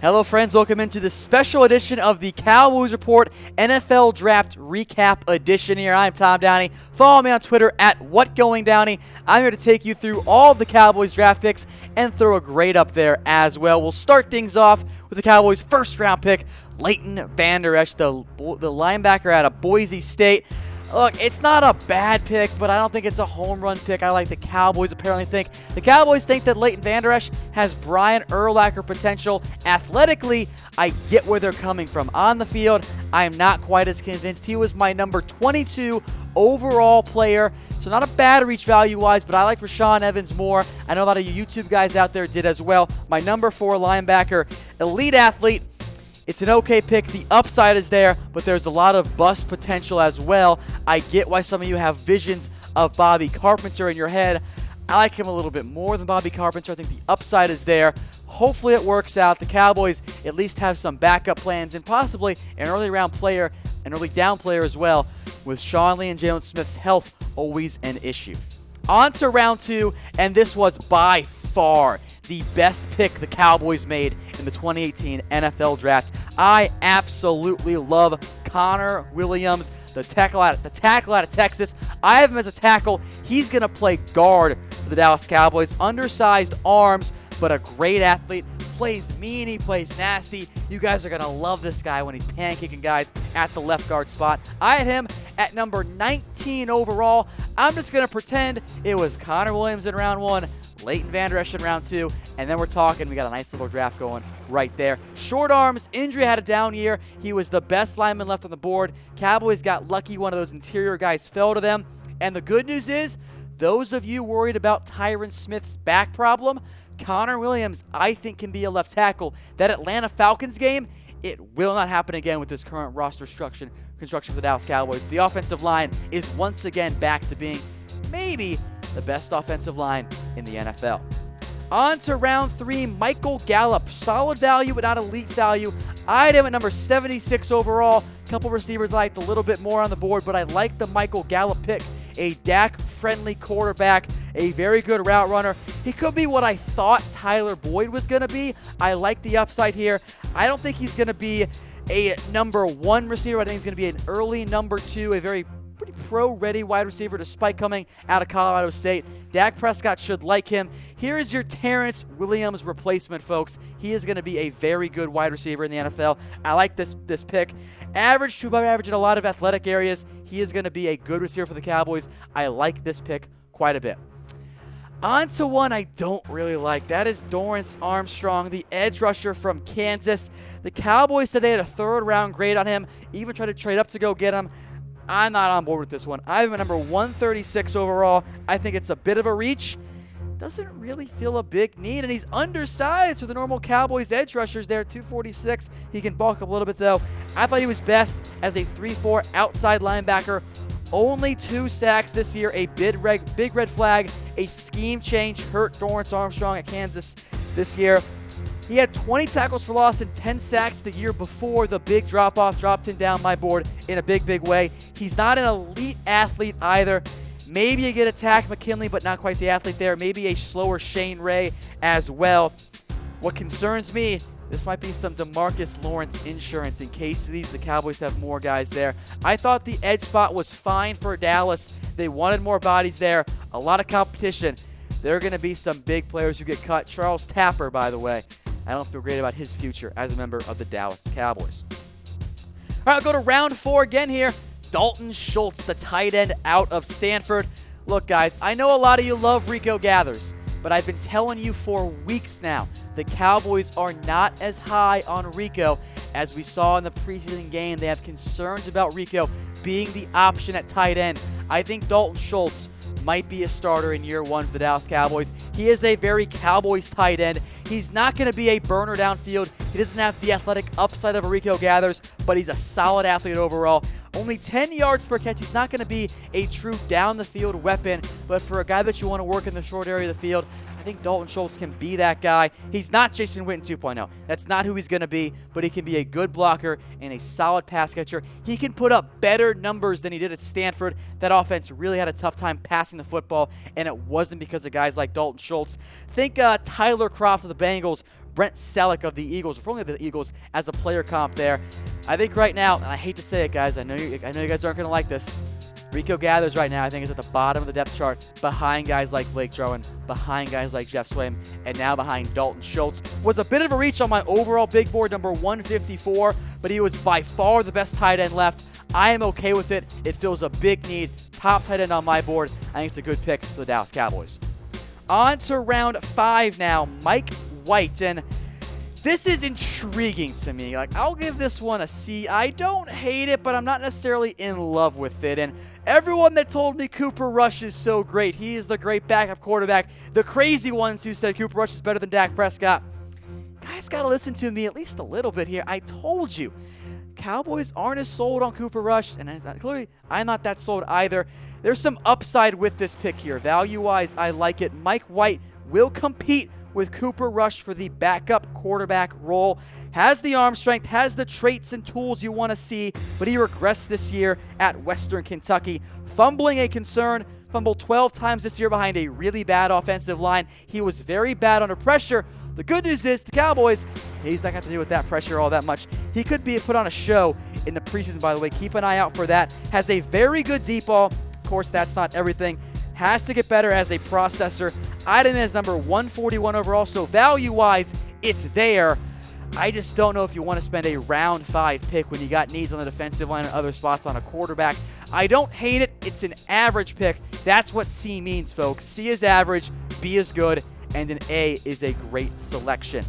Hello friends, welcome into this special edition of the Cowboys Report NFL Draft Recap Edition here. I'm Tom Downey. Follow me on Twitter at WhatGoingDowney. I'm here to take you through all of the Cowboys draft picks and throw a grade up there as well. We'll start things off with the Cowboys' first round pick, Leighton Vander, Esch, the linebacker out of Boise State. Look, it's not a bad pick, but I don't think it's a home run pick. I like the Cowboys apparently think. The Cowboys think that Leighton Vander Esch has Brian Urlacher potential. Athletically, I get where they're coming from. On the field, I am not quite as convinced. He was my number 22 overall player, so not a bad reach value-wise, but I like Rashaan Evans more. I know a lot of you YouTube guys out there did as well. My number 4 linebacker, elite athlete. It's an okay pick. The upside is there, but there's a lot of bust potential as well. I get why some of you have visions of Bobby Carpenter in your head. I like him a little bit more than Bobby Carpenter. I think the upside is there. Hopefully it works out. The Cowboys at least have some backup plans and possibly an early round player, an early down player as well, with Sean Lee and Jalen Smith's health always an issue. On to round 2, and this was by far the best pick the Cowboys made in the 2018 NFL Draft. I absolutely love Connor Williams, the tackle out of Texas. I have him as a tackle. He's going to play guard for the Dallas Cowboys. Undersized arms, but a great athlete. Plays mean, he plays nasty. You guys are going to love this guy when he's pancaking guys at the left guard spot. I had him at number 19 overall. I'm just going to pretend it was Connor Williams in round 1, Leighton Vander Esch in round 2, and then we're talking. We got a nice little draft going right there. Short arms, injury had a down year. He was the best lineman left on the board. Cowboys got lucky. One of those interior guys fell to them. And the good news is, those of you worried about Tyron Smith's back problem, Connor Williams, I think, can be a left tackle. That Atlanta Falcons game, it will not happen again with this current roster construction for the Dallas Cowboys. The offensive line is once again back to being maybe the best offensive line in the NFL. On to round 3, Michael Gallup. Solid value, but not elite value. I had him at number 76 overall. A couple receivers I liked a little bit more on the board, but I like the Michael Gallup pick. A Dak-friendly quarterback, a very good route runner. He could be what I thought Tyler Boyd was going to be. I like the upside here. I don't think he's going to be a number 1 receiver. I think he's going to be an early number 2, a very pretty pro-ready wide receiver despite coming out of Colorado State. Dak Prescott should like him. Here is your Terrence Williams replacement, folks. He is going to be a very good wide receiver in the NFL. I like this pick. Average to above average in a lot of athletic areas. He is going to be a good receiver for the Cowboys. I like this pick quite a bit. On to one I don't really like. That is Dorance Armstrong, the edge rusher from Kansas. The Cowboys said they had a 3rd round grade on him, even tried to trade up to go get him. I'm not on board with this one. I have him at number 136 overall. I think it's a bit of a reach. Doesn't really feel a big need, and he's undersized for the normal Cowboys edge rushers there, 246. He can bulk up a little bit, though. I thought he was best as a 3-4 outside linebacker. Only 2 sacks this year, a big red flag, a scheme change hurt Dorance Armstrong at Kansas this year. He had 20 tackles for loss and 10 sacks the year before the big drop-off dropped him down my board in a big way. He's not an elite athlete either. Maybe you get a Tack McKinley, but not quite the athlete there. Maybe a slower Shane Ray as well. What concerns me, this might be some DeMarcus Lawrence insurance in case the Cowboys have more guys there. I thought the edge spot was fine for Dallas. They wanted more bodies there. A lot of competition. There are going to be some big players who get cut. Charles Tapper, by the way. I don't feel great about his future as a member of the Dallas Cowboys. All right, I'll go to round 4 again here. Dalton Schultz, the tight end out of Stanford. Look, guys, I know a lot of you love Rico Gathers, but I've been telling you for weeks now, the Cowboys are not as high on Rico as we saw in the preseason game. They have concerns about Rico being the option at tight end. I think Dalton Schultz might be a starter in year 1 for the Dallas Cowboys. He is a very Cowboys tight end. He's not going to be a burner downfield. He doesn't have the athletic upside of a Rico Gathers, but he's a solid athlete overall. Only 10 yards per catch. He's not going to be a true down-the-field weapon, but for a guy that you want to work in the short area of the field, I think Dalton Schultz can be that guy. He's not Jason Witten 2.0. That's not who he's going to be, but he can be a good blocker and a solid pass catcher. He can put up better numbers than he did at Stanford. That offense really had a tough time passing the football, and it wasn't because of guys like Dalton Schultz. Think Tyler Kroft of the Bengals Brent Selleck of the Eagles, or formerly the Eagles, as a player comp there. I think right now, and I hate to say it, guys, I know you guys aren't going to like this, Rico Gathers right now, I think, is at the bottom of the depth chart, behind guys like Blake Drowan, behind guys like Jeff Swaim, and now behind Dalton Schultz. Was a bit of a reach on my overall big board, number 154, but he was by far the best tight end left. I am okay with it. It fills a big need. Top tight end on my board. I think it's a good pick for the Dallas Cowboys. On to round 5 now, Mike White, and this is intriguing to me. Like, I'll give this one a C. I don't hate it, but I'm not necessarily in love with it. And everyone that told me Cooper Rush is so great, he is the great backup quarterback, the crazy ones who said Cooper Rush is better than Dak Prescott, guys got to listen to me at least a little bit here. I told you, Cowboys aren't as sold on Cooper Rush, and clearly I'm not that sold either. There's some upside with this pick here. Value-wise, I like it. Mike White will compete with Cooper Rush for the backup quarterback role. Has the arm strength, has the traits and tools you want to see, but he regressed this year at Western Kentucky. Fumbling a concern, fumbled 12 times this year behind a really bad offensive line. He was very bad under pressure. The good news is the Cowboys, he's not going to have to deal with that pressure all that much. He could be put on a show in the preseason, by the way. Keep an eye out for that. Has a very good deep ball. Of course, that's not everything. Has to get better as a processor. Item is number 141 overall, so value-wise, it's there. I just don't know if you want to spend a round 5 pick when you got needs on the defensive line and other spots on a quarterback. I don't hate it. It's an average pick. That's what C means, folks. C is average, B is good, and an A is a great selection.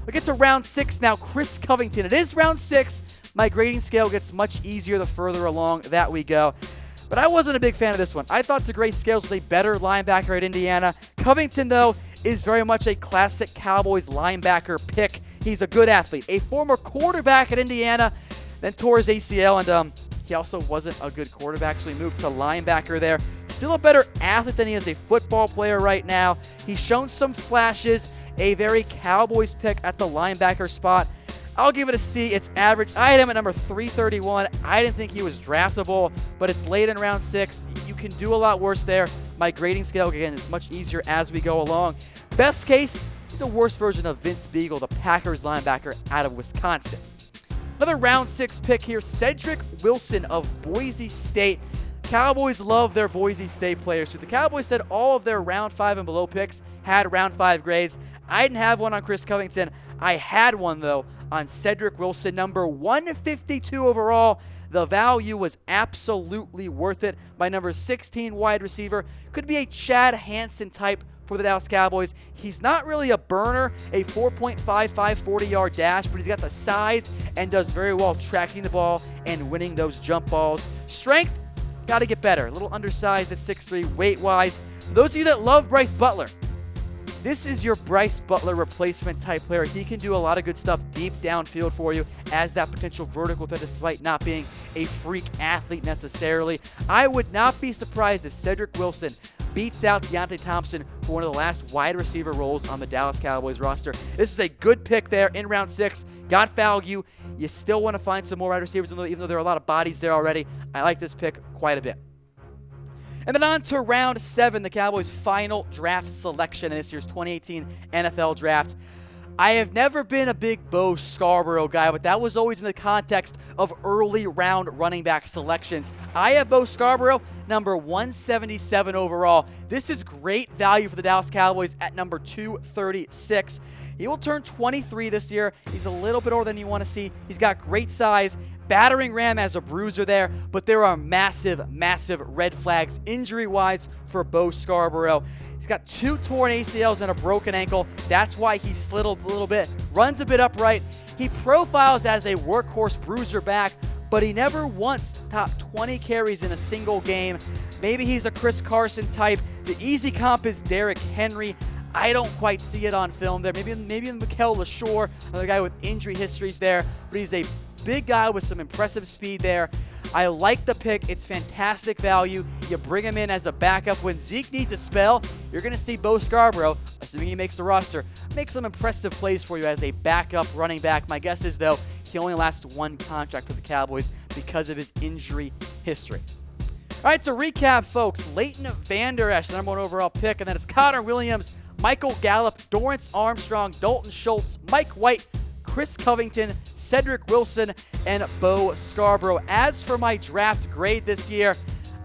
We'll get to round 6 now. Chris Covington. It is round 6. My grading scale gets much easier the further along that we go. But I wasn't a big fan of this one. I thought DeGray Scales was a better linebacker at Indiana. Covington, though, is very much a classic Cowboys linebacker pick. He's a good athlete. A former quarterback at Indiana, then tore his ACL, and he also wasn't a good quarterback, so he moved to linebacker there. Still a better athlete than he is a football player right now. He's shown some flashes. A very Cowboys pick at the linebacker spot. I'll give it a C. It's average. I had him at number 331. I didn't think he was draftable, but it's late in round 6. You can do a lot worse there. My grading scale, again, is much easier as we go along. Best case, he's a worse version of Vince Beagle, the Packers linebacker out of Wisconsin. Another round 6 pick here, Cedrick Wilson of Boise State. Cowboys love their Boise State players. So the Cowboys said all of their round 5 and below picks had round 5 grades. I didn't have one on Chris Covington. I had one, though, on Cedrick Wilson, number 152 overall. The value was absolutely worth it. My number 16 wide receiver could be a Chad Hansen type for the Dallas Cowboys. He's not really a burner, a 4.55 40-yard dash, but he's got the size and does very well tracking the ball and winning those jump balls. Strength, got to get better. A little undersized at 6'3", weight-wise. For those of you that love Bryce Butler, this is your Bryce Butler replacement type player. He can do a lot of good stuff deep downfield for you as that potential vertical threat, despite not being a freak athlete necessarily. I would not be surprised if Cedrick Wilson beats out Deontay Thompson for one of the last wide receiver roles on the Dallas Cowboys roster. This is a good pick there in round 6. Got value. You still want to find some more wide receivers, even though there are a lot of bodies there already. I like this pick quite a bit. And then on to round 7, the Cowboys' final draft selection in this year's 2018 NFL Draft. I have never been a big Bo Scarbrough guy, but that was always in the context of early round running back selections. I have Bo Scarbrough, number 177 overall. This is great value for the Dallas Cowboys at number 236. He will turn 23 this year. He's a little bit older than you want to see. He's got great size. Battering ram as a bruiser there, but there are massive, massive red flags injury-wise for Bo Scarbrough. He's got 2 torn ACLs and a broken ankle. That's why he slid a little bit. Runs a bit upright. He profiles as a workhorse bruiser back, but he never once topped 20 carries in a single game. Maybe he's a Chris Carson type. The easy comp is Derrick Henry. I don't quite see it on film there. Maybe Mikel LaShore, another guy with injury histories there, but he's a big guy with some impressive speed there. I like the pick. It's fantastic value. You bring him in as a backup. When Zeke needs a spell, you're going to see Bo Scarbrough, assuming he makes the roster, make some impressive plays for you as a backup running back. My guess is, though, he only lasts 1 contract for the Cowboys because of his injury history. All right, to recap, folks, Leighton Vander Esch, the number 1 overall pick, and then it's Connor Williams, Michael Gallup, Dorance Armstrong, Dalton Schultz, Mike White, Chris Covington, Cedrick Wilson, and Bo Scarbrough. As for my draft grade this year,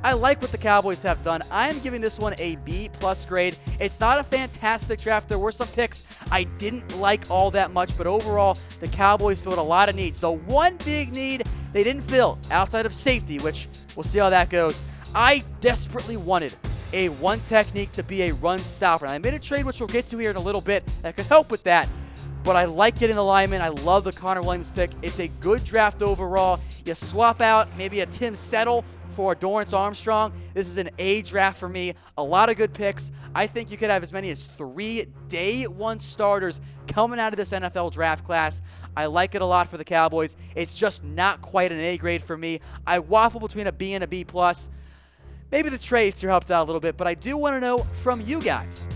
I like what the Cowboys have done. I'm giving this one a B+ grade. It's not a fantastic draft. There were some picks I didn't like all that much, but overall, the Cowboys filled a lot of needs. The one big need they didn't fill outside of safety, which we'll see how that goes. I desperately wanted a one technique to be a run stopper. And I made a trade, which we'll get to here in a little bit, that could help with that. But I like getting the lineman. I love the Connor Williams pick. It's a good draft overall. You swap out maybe a Tim Settle for Dorance Armstrong. This is an A draft for me. A lot of good picks. I think you could have as many as 3 day one starters coming out of this NFL draft class. I like it a lot for the Cowboys. It's just not quite an A grade for me. I waffle between a B and a B+. Maybe the trades here helped out a little bit, but I do want to know from you guys,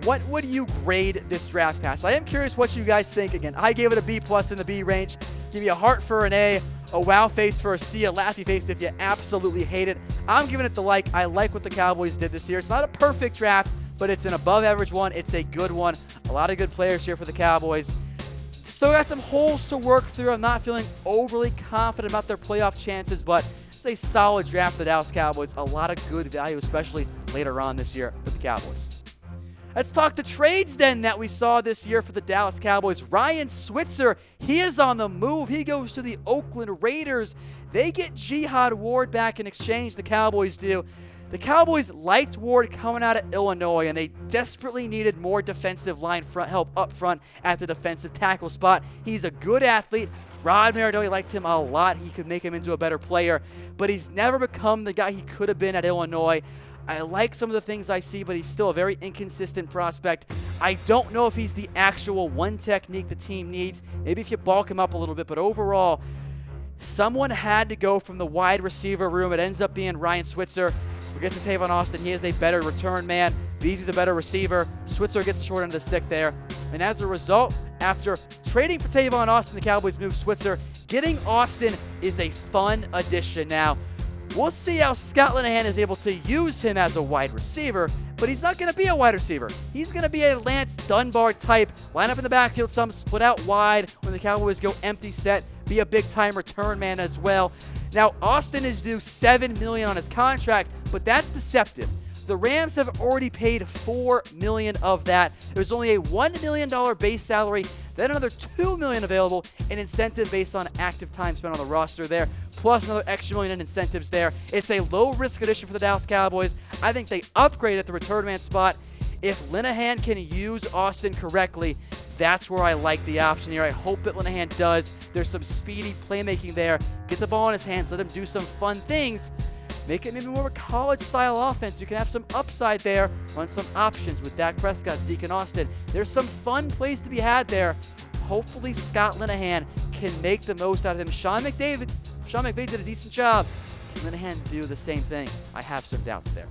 what would you grade this draft class? I am curious what you guys think. Again, I gave it a B+ in the B range. Give you a heart for an A, a wow face for a C, a laughy face if you absolutely hate it. I'm giving it the like. I like what the Cowboys did this year. It's not a perfect draft, but it's an above average one. It's a good one. A lot of good players here for the Cowboys. Still got some holes to work through. I'm not feeling overly confident about their playoff chances, but it's a solid draft for the Dallas Cowboys. A lot of good value, especially later on this year for the Cowboys. Let's talk the trades then that we saw this year for the Dallas Cowboys. Ryan Switzer, he is on the move. He goes to the Oakland Raiders. They get Jihad Ward back in exchange, the Cowboys do. The Cowboys liked Ward coming out of Illinois, and they desperately needed more defensive line front help up front at the defensive tackle spot. He's a good athlete. Rod Marinelli liked him a lot. He could make him into a better player, but he's never become the guy he could have been at Illinois. I like some of the things I see, but he's still a very inconsistent prospect. I don't know if he's the actual one technique the team needs. Maybe if you bulk him up a little bit, but overall, someone had to go from the wide receiver room. It ends up being Ryan Switzer. We get to Tavon Austin. He is a better return man. Beasley's a better receiver. Switzer gets the short end of the stick there. And as a result, after trading for Tavon Austin, the Cowboys move Switzer. Getting Austin is a fun addition now. We'll see how Scott Linehan is able to use him as a wide receiver, but he's not going to be a wide receiver. He's going to be a Lance Dunbar type, line up in the backfield some, split out wide when the Cowboys go empty set, be a big-time return man as well. Now, Austin is due $7 million on his contract, but that's deceptive. The Rams have already paid $4 million of that. There's only a $1 million base salary, then another $2 million available in incentive based on active time spent on the roster there, plus another extra $1 million in incentives there. It's a low-risk addition for the Dallas Cowboys. I think they upgrade at the return man spot. If Linehan can use Austin correctly, that's where I like the option here. I hope that Linehan does. There's some speedy playmaking there. Get the ball in his hands. Let him do some fun things. Make it maybe more of a college-style offense. You can have some upside there. Run some options with Dak Prescott, Zeke, and Austin. There's some fun plays to be had there. Hopefully Scott Linehan can make the most out of him. Sean McVay did a decent job. Can Linehan do the same thing? I have some doubts there.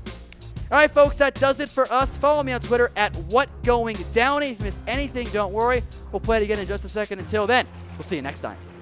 All right, folks, that does it for us. Follow me on Twitter at WhatGoingDowney. If you missed anything, don't worry. We'll play it again in just a second. Until then, we'll see you next time.